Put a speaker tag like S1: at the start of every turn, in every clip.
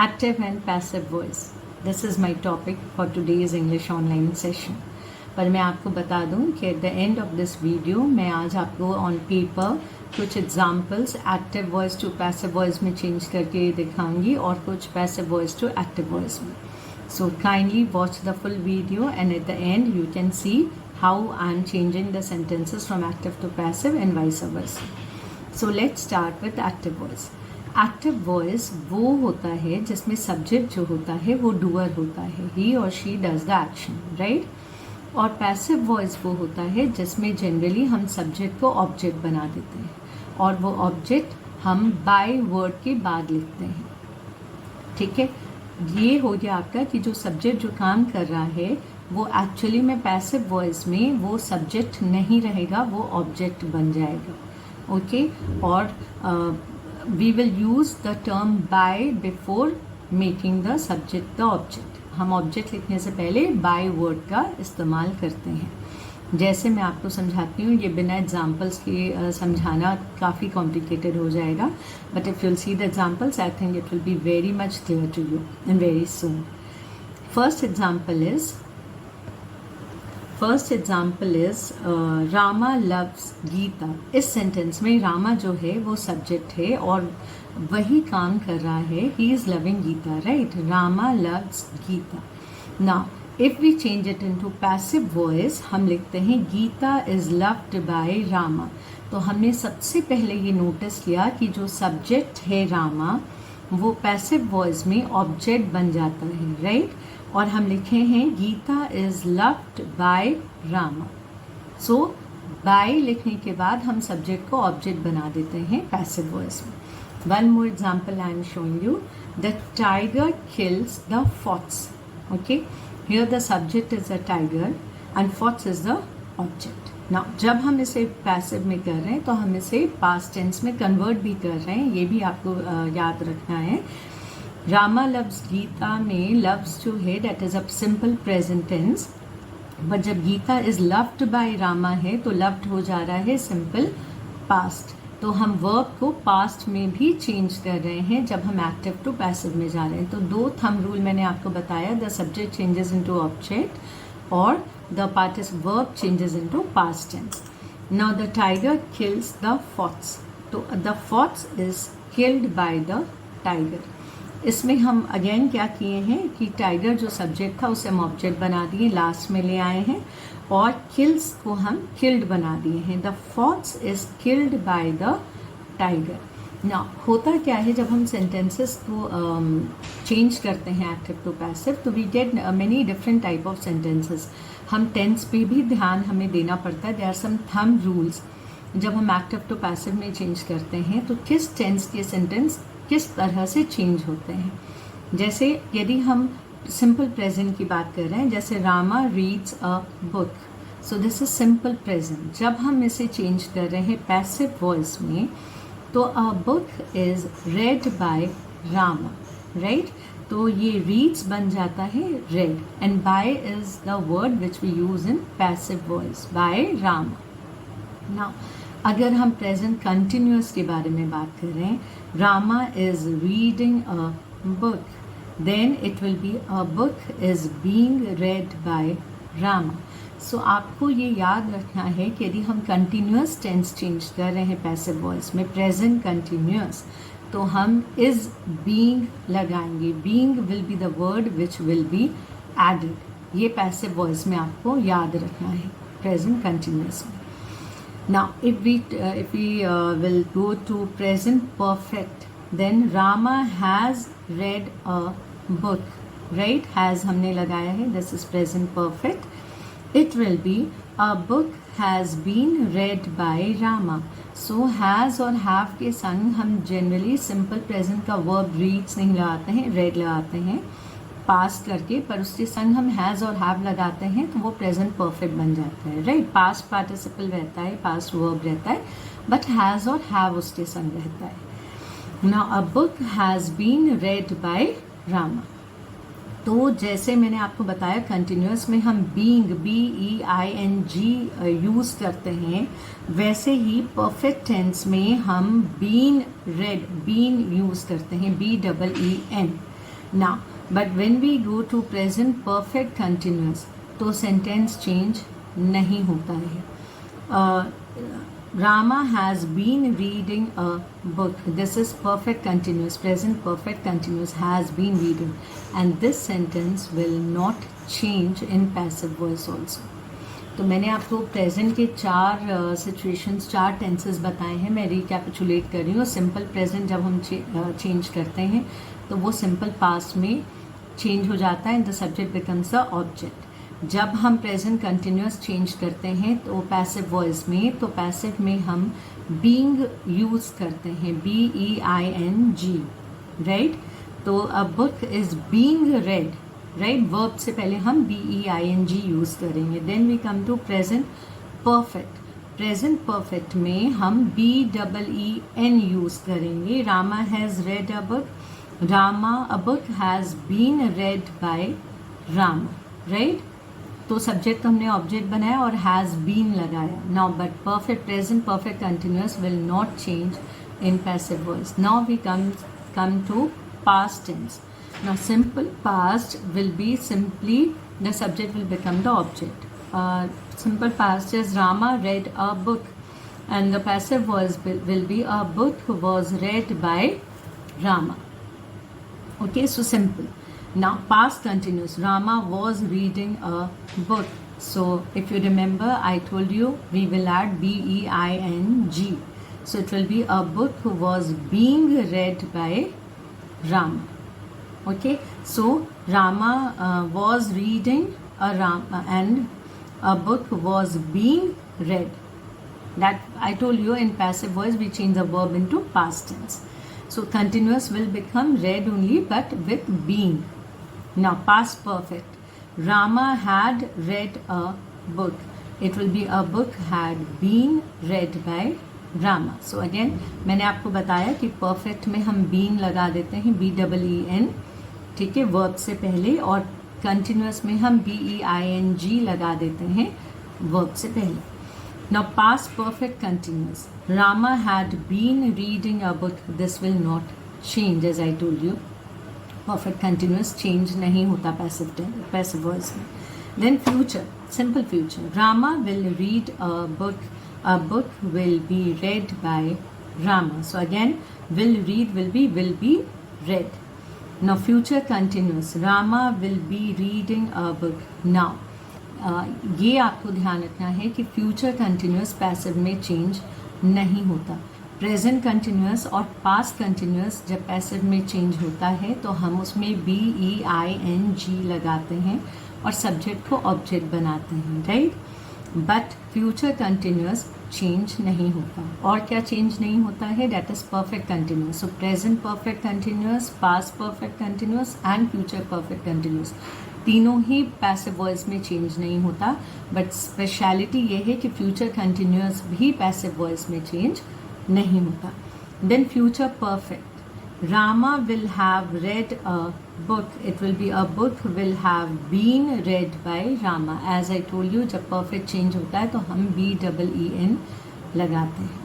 S1: Active and passive voice. This is my topic for today's English online session. पर मैं आपको बता दूं कि at the end of this video मैं आज आपको ऑन पेपर कुछ examples active voice to passive voice में चेंज करके दिखाऊंगी और कुछ passive voice to active voice में. So kindly watch the full video and at the end you can see how I am changing the sentences from active to passive and vice versa. So let's start with active voice. Active voice वो होता है जिसमें subject जो होता है वो doer होता है, ही और she does the action, right. और पैसिव वॉइस वो होता है जिसमें जनरली हम सब्जेक्ट को ऑब्जेक्ट बना देते हैं और वो ऑब्जेक्ट हम बाय वर्ड के बाद लिखते हैं. ठीक है, ये हो गया आपका कि जो सब्जेक्ट जो काम कर रहा है वो एक्चुअली में पैसिव वॉइस में वो सब्जेक्ट नहीं रहेगा, वो ऑब्जेक्ट बन जाएगा. ओके और we will use the term by before making the subject the object. हम ऑब्जेक्ट लिखने से पहले by वर्ड का इस्तेमाल करते हैं. जैसे मैं आपको समझाती हूँ, ये बिना एग्जाम्पल्स के समझाना काफ़ी कॉम्प्लिकेटेड हो जाएगा, but if you'll see the examples I think it will be very much clear to you and very soon. First example is Rama loves Gita. इस सेंटेंस में रामा जो है वो सब्जेक्ट है और वही काम कर रहा है, he is loving Gita, right. Rama loves Gita. Now if we change it into passive voice, हम लिखते हैं Gita is loved by Rama. तो हमने सबसे पहले ये नोटिस किया कि जो सब्जेक्ट है रामा वो पैसिव वॉइस में ऑब्जेक्ट बन जाता है, राइट. और हम लिखे हैं Gita is loved by Rama. So by लिखने के बाद हम सब्जेक्ट को ऑब्जेक्ट बना देते हैं पैसिव वॉइस में. One more example I am showing you. The tiger kills the fox. Okay, here the subject is the tiger and fox is the object. Now जब हम इसे पैसिव में कर रहे हैं तो हम इसे पास्ट टेंस में कन्वर्ट भी कर रहे हैं, ये भी आपको याद रखना है. रामा लव्स गीता में लव्स जो है that is a simple present tense, but जब Geeta is loved by Rama है तो लव्ड हो जा रहा है सिंपल पास्ट. तो हम वर्ब को पास्ट में भी चेंज कर रहे हैं जब हम एक्टिव टू पैसिव में जा रहे हैं. तो दो थंब रूल मैंने आपको बताया, the subject changes into object और the participle verb changes into past tense. Now the tiger kills the fox. तो the fox is killed by the tiger. इसमें हम अगेन क्या किए हैं कि टाइगर जो सब्जेक्ट था उसे हम ऑब्जेक्ट बना दिए, लास्ट में ले आए हैं और किल्स को हम किल्ड बना दिए हैं. The fox is killed by the tiger. ना होता क्या है जब हम सेंटेंसेस को चेंज करते हैं एक्टिव टू पैसिव, तो we get many different type of sentences. हम टेंस पे भी ध्यान हमें देना पड़ता है. There are some thumb rules. जब हम एक्टिव टू पैसिव में चेंज करते हैं तो किस टेंस के सेंटेंस किस तरह से चेंज होते हैं. जैसे यदि हम सिंपल प्रेजेंट की बात कर रहे हैं, जैसे Rama reads a book, so this is simple present. जब हम इसे चेंज कर रहे हैं पैसिव वॉइस में तो a book is read by Rama, right. तो ये रीड्स बन जाता है read and by is the word which we use in passive voice, by Rama. Now अगर हम प्रेजेंट कंटिन्यूअस के बारे में बात कर रहे हैं, Rama is reading a book, then it will be a book is being read by Rama. So आपको ये याद रखना है कि यदि हम कंटिन्यूअस टेंस चेंज कर रहे हैं पैसिव वॉइस में, प्रेजेंट कंटिन्यूअस, तो हम इज बीइंग लगाएंगे. Being will be the word which will be added. ये पैसिव वॉइस में आपको याद रखना है प्रेजेंट कंटिन्यूअस में. Now, if we will go to present perfect, then Rama has read a book, right? Has हमने लगाया है. This is present perfect. It will be a book has been read by Rama. So has और have के संग हम generally simple present का verb reads नहीं लगाते हैं, read लगाते हैं पास्ट करके, पर उसके संग हम हैज़ और हैव लगाते हैं तो वो प्रेजेंट परफेक्ट बन जाता है, राइट. पास्ट पार्टिसिपल रहता है, पास्ट वर्ब रहता है, बट हैज़ और हैव उसके संग रहता है. Now a book has been read by Rama. तो जैसे मैंने आपको बताया कंटिन्यूअस में हम बीइंग BEING यूज़ करते हैं, वैसे ही परफेक्ट टेंस में हम बीन रेड बीन यूज़ करते हैं BEEN. Now, but when we go to present perfect continuous, तो sentence change नहीं होता है. Rama has been reading a book. This is perfect continuous. Present perfect continuous has been reading, and this sentence will not change in passive voice also. तो मैंने आपको present के 4 situations 4 tenses बताए हैं. मैं रिकैपिचुलेट कर रही हूँ. सिंपल प्रेजेंट जब हम चेंज करते हैं तो वो सिंपल पास्ट में चेंज हो जाता है and the subject becomes the object. जब हम प्रेजेंट कंटिन्यूस चेंज करते हैं तो पैसिव वॉइस में, तो पैसिव में हम बीइंग यूज करते हैं, BEING, राइट. तो a book is being read, right. Verb से पहले हम BEING यूज करेंगे. Then we come to present perfect. Present perfect में हम BEEN यूज करेंगे. Rama has read a book. Rama, a book has been read by Rama, right. तो subject हमने object बनाया और हैज बीन लगाया. Now but perfect present perfect continuous will not change in passive voice. Now we come to past tense. Now simple past will be simply the subject will become the object. Simple past is Rama read a book, and the passive voice will be a book was read by Rama. Okay, so simple. Now past continuous. Rama was reading a book. So if you remember, I told you we will add BEING. So it will be a book was being read by Rama. Okay, so Rama was reading and a book was being read. That I told you in passive voice we change the verb into past tense. So continuous will become read only but with being. Now past perfect. Rama had read a book. It will be a book had been read by Rama. So again मैंने आपको बताया कि perfect में हम been लगा देते हैं, BEEN, ठीक है, वर्ब से पहले. और कंटिन्यूअस में हम BEING लगा देते हैं वर्ब से पहले. Now past perfect continuous. Rama had been reading a book. This will not change as I told you. Perfect continuous change नहीं होता पैसिव वॉइस में. Then future, simple future. Rama will read a book. A book will be read by Rama. So again will read will be read. Now future continuous. Rama will be reading a book. Now ये आपको ध्यान रखना है कि future continuous passive में change नहीं होता. Present continuous और पास्ट कंटिन्यूस जब पैसिव में चेंज होता है तो हम उसमें BEING लगाते हैं और सब्जेक्ट को ऑब्जेक्ट बनाते हैं, right. But future continuous change नहीं होता. और क्या चेंज नहीं होता है? That is perfect continuous. So present perfect continuous, past perfect continuous and future perfect continuous, तीनों ही पैसिव वॉइस में चेंज नहीं होता. बट स्पेशलिटी ये है कि फ्यूचर कंटिन्यूस भी पैसिव वॉइस में चेंज नहीं होता. Then future perfect. Rama will have read a book. It will be a book will have been read by Rama. As I told you, जब perfect change होता है तो हम BEEN लगाते हैं.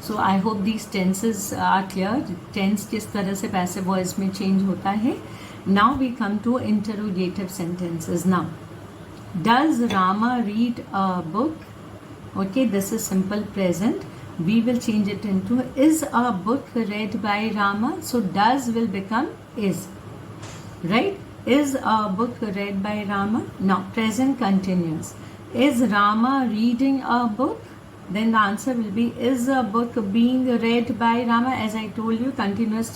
S1: So I hope these tenses are clear. Tense किस तरह से passive voice में change होता है. Now we come to interrogative sentences. Now, does Rama read a book? Okay, this is simple present. We will change it into is a book read by Rama. So does will become is, right. Is a book read by Rama. Now present continuous. Is Rama reading a book? Then the answer will be is a book being read by Rama. As I told you, continuous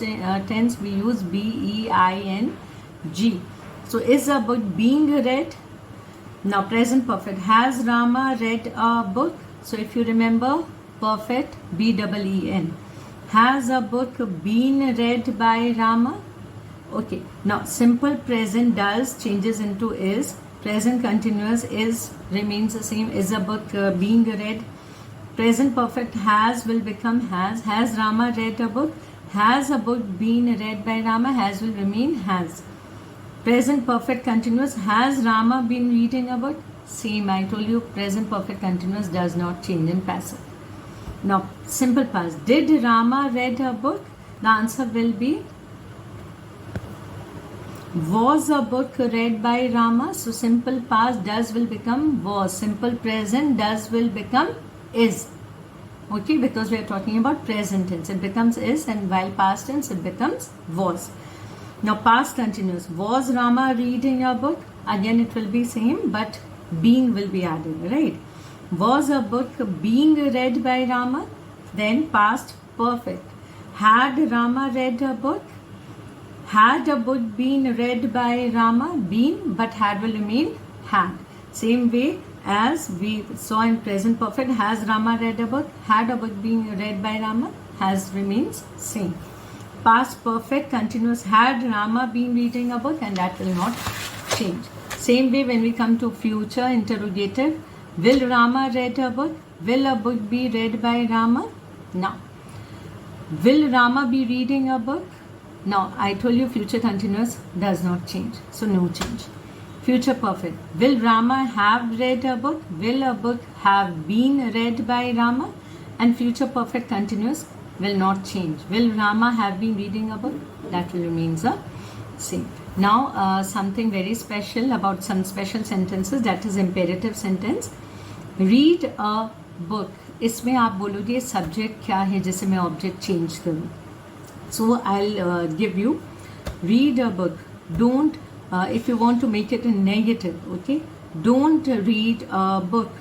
S1: tense we use BEING. So is a book being read. Now present perfect. Has Rama read a book? So if you remember, perfect BEEN. Has a book been read by Rama? Okay. Now simple present does changes into is. Present continuous is remains the same. Is a book being read. Present perfect has will become has. Has Rama read a book? Has a book been read by Rama? Has will remain has. Present perfect continuous. Has Rama been reading a book? Same. I told you present perfect continuous does not change in passive. Now simple past. Did Rama read a book? The answer will be Was a book read by Rama? So simple past does will become was. Simple present does will become is. Okay, because we are talking about present tense. It becomes is, and while past tense it becomes was. Now past continuous. Was Rama reading a book? Again it will be same, but being will be added, right? Was a book being read by Rama? Then past perfect. Had Rama read a book? Had a book been read by Rama? Been, but had will remain had. Same way as we saw in present perfect. Has Rama read a book? Had a book been read by Rama? Has remains same. Past perfect continuous. Had Rama been reading a book? And that will not change. Same way when we come to future interrogative. Will Rama read a book? Will a book be read by Rama? No. Will Rama be reading a book? Now, I told you future continuous does not change. So, no change. Future perfect. Will Rama have read a book? Will a book have been read by Rama? And future perfect continuous will not change. Will Rama have been reading a book? That will remain the same. Now, something very special about some special sentences, that is imperative sentence. Read a book. इसमें आप बोलोगे subject क्या है जिसे मैं object change करूँ. So I'll give you read a book. Don't if you want to make it a negative, okay? Don't read a book.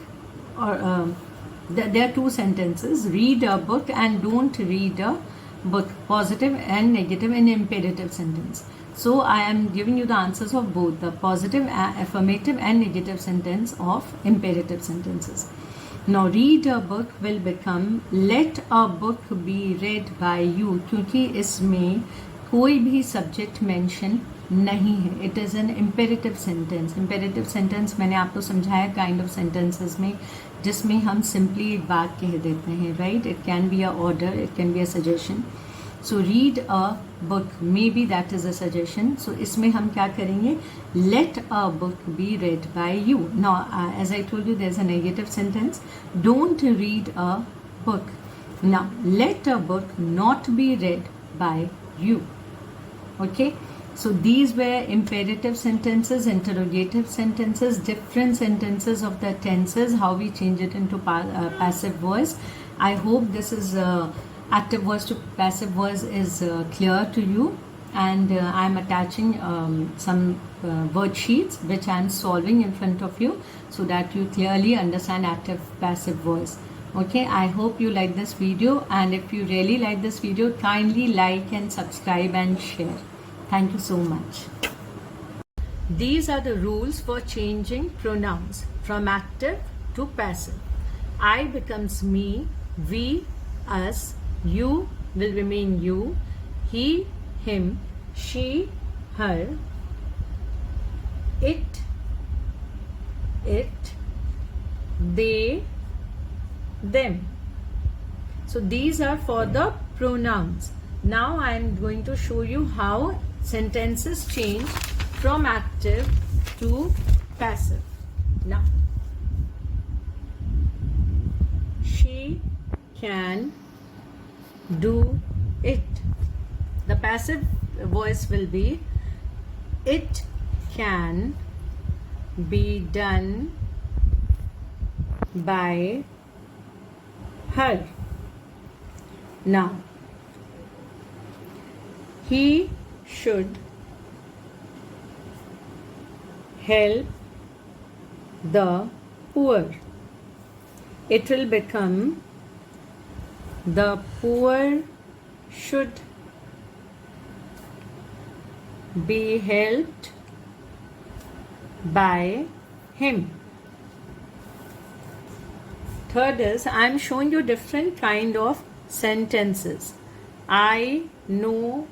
S1: Or there are two sentences: read a book and don't read a book. Positive and negative in imperative sentence. So I am giving you the answers of both the positive, affirmative, and negative sentence of imperative sentences. Now read a book will become let a book be read by you, क्योंकि इसमें कोई भी subject mention नहीं है. It is an imperative sentence. Imperative sentence मैंने आपको समझाया kind of sentences में जिसमें हम simply एक बात कह देते हैं, right? It can be a order, it can be a suggestion. So read a book, maybe that is a suggestion. So इसमें हम क्या करेंगे? Let a book be read by you. Now, as I told you, there's a negative sentence. Don't read a book. Now, let a book not be read by you. Okay? So these were imperative sentences, interrogative sentences, different sentences of the tenses, how we change it into passive voice. I hope this is active voice to passive voice is clear to you, and I am attaching some worksheets which I am solving in front of you so that you clearly understand active passive voice. Okay, I hope you like this video, and if you really like this video, kindly like and subscribe and share. Thank you so much. These are the rules for changing pronouns from active to passive. I becomes me, we, us. You will remain you, he, him, she, her, it, they, them. So these are for the pronouns. Now I am going to show you how sentences change from active to passive. Now, she can do it. The passive voice will be it can be done by her. Now, he should help the poor. It will become the poor should be helped by him. Third is, I am showing you different kind of sentences. I know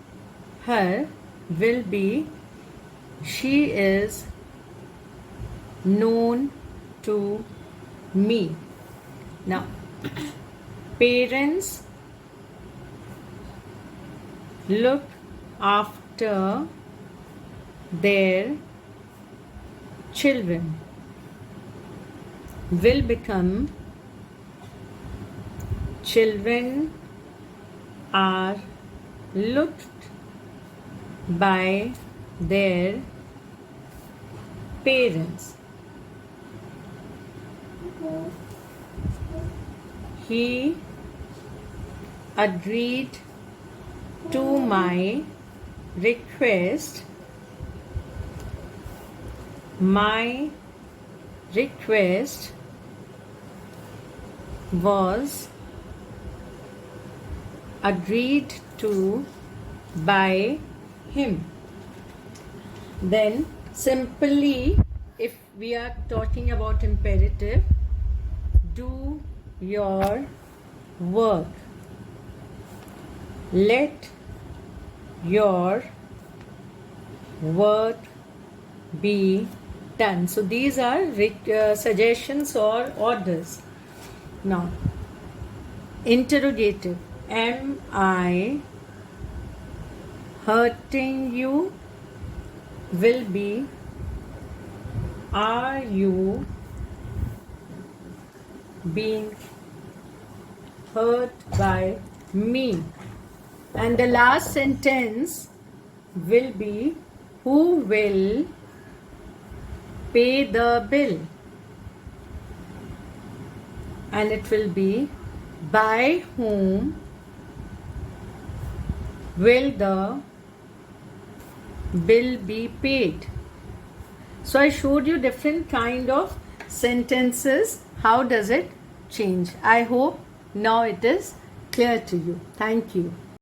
S1: her will be she is known to me. Now, parents look after their children will become children are looked by their parents. He agreed to my request. My request was agreed to by him. Then simply, if we are talking about imperative, do your work. Let your work be done. So these are suggestions or orders. Now, interrogative. Am I hurting you? Will be, are you being hurt by me? And the last sentence will be, who will pay the bill? And it will be, by whom will the bill be paid? So I showed you different kind of sentences. How does it change? I hope now it is clear to you. Thank you.